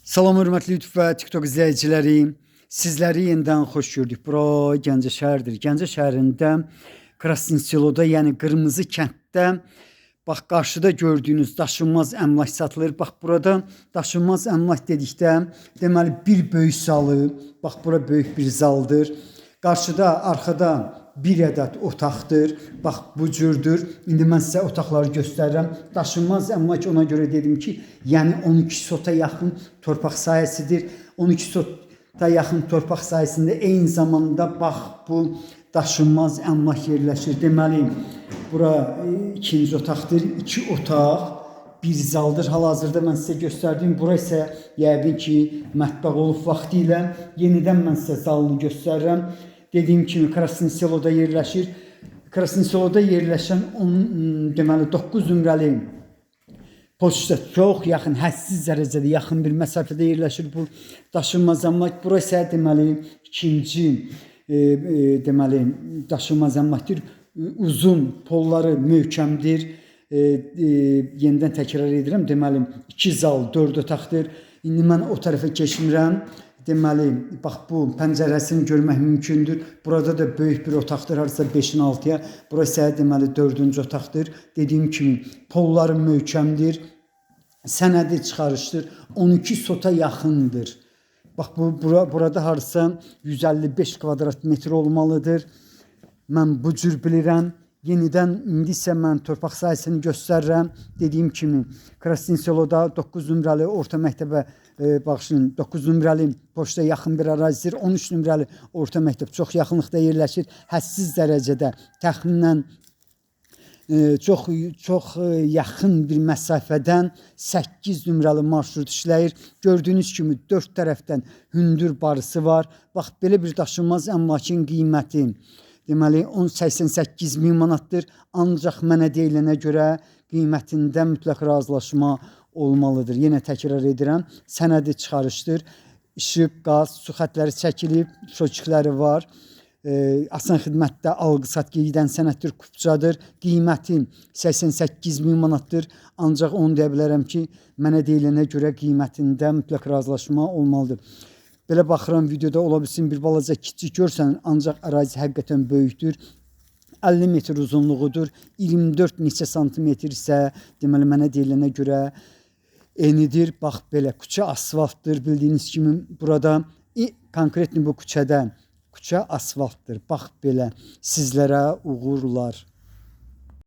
Salam hörmətli YouTube və TikTok izləyiciləri. Sizləri yenidən xoş gördük. Bura Gəncə şəhəridir. Gəncə şəhərində Krasnaya Seloda, yəni Qırmızı kənddə bax qarşıda gördüyünüz daşınmaz əmlak satılır. Bax burada daşınmaz əmlak dedikdə deməli bir böyük zalı, bax bura böyük bir zaldır. Qarşıda, arxada bir ədəd otaqdır. Bax bu cürdür. İndi mən sizə otaqları göstərirəm. Daşınmaz əmlak ona görə dedim ki, yəni 12 sota yaxın torpaq sahəsidir. 12 sota yaxın torpaq sahəsində eyni zamanda bax bu daşınmaz əmlak yerləşir. Deməli, bura ikinci otaqdır. 2 otaq, bir zaldır. Hal-hazırda mən sizə göstərdiyim. Bura isə yəqin ki, mətbəx olub vaxtı ilə. Yenidən mən sizə zalını göstərirəm. Dediyim kimi Krasnaya Seloda yerləşir. Krasnaya Seloda yerləşən deməli 9 nömrəli poçta çox yaxın, hədsiz dərəcədə yaxın bir məsafədə yerləşir bu daşınmaz əmlak. Bura isə deməli ikinci deməli daşınmaz əmlakdır. Uzun, polları möhkəmdir. Yenidən təkrar edirəm. Deməli 2 zal, 4 otaqdır. İndi mən o tərəfə keçmirəm. Deməli, bax bu pəncərəsini görmək mümkündür. Burada da böyük bir otaqdır, harasa 5-in 6-ya. Burası deməli 4-cü otaqdır. Dediyim kimi polları möhkəmdir. Sənədi çıxarışdır. 12 sota yaxındır. Bax burada harasa 155 kvadrat metr olmalıdır. Mən bu cür bilirəm. Yenidən indi isə mən torpaq sahəsini göstərirəm. Dediyim kimi Krasnaya Seloda 9 nömrəli orta məktəbə baxışın 9 nömrəli poçta yaxın bir ərazidir. 13 nömrəli orta məktəb çox yaxınlıqda yerləşir. Hədsiz dərəcədə təxminən çox yaxın bir məsafədən 8 nömrəli marşrut işləyir. Gördüyünüz kimi 4 tərəfdən hündür barısı var. Bax belə bir daşınmaz əmlakın qiyməti deməli 88 min manatdır. Ancaq mənə deyilənə görə qiymətində mütləq razılaşma olmalıdır. Yenə təkrar edirəm. Sənədi çıxarışdır. İşıq, qaz, su xətləri çəkilib, şökükləri var. Asan xidmətdə alqı-satqı edən sənəddir, kupçadır. Qiyməti 88 min manatdır. Ancaq onu deyə bilərəm ki, mənə deyilənə görə qiymətində mütləq razılaşma olmalıdır. Belə baxıram videoda ola bilsin bir balaca kiçik görsən, ancaq ərazi həqiqətən böyükdür. 50 metr uzunluğudur. 24 neçə santimetr isə deməli mənə deyilənə görə enidir. Bax belə küçə asfaltdır. Bildiyiniz kimi burada konkretni bu küçədə küçə asfaltdır. Bax belə sizlərə uğurlar.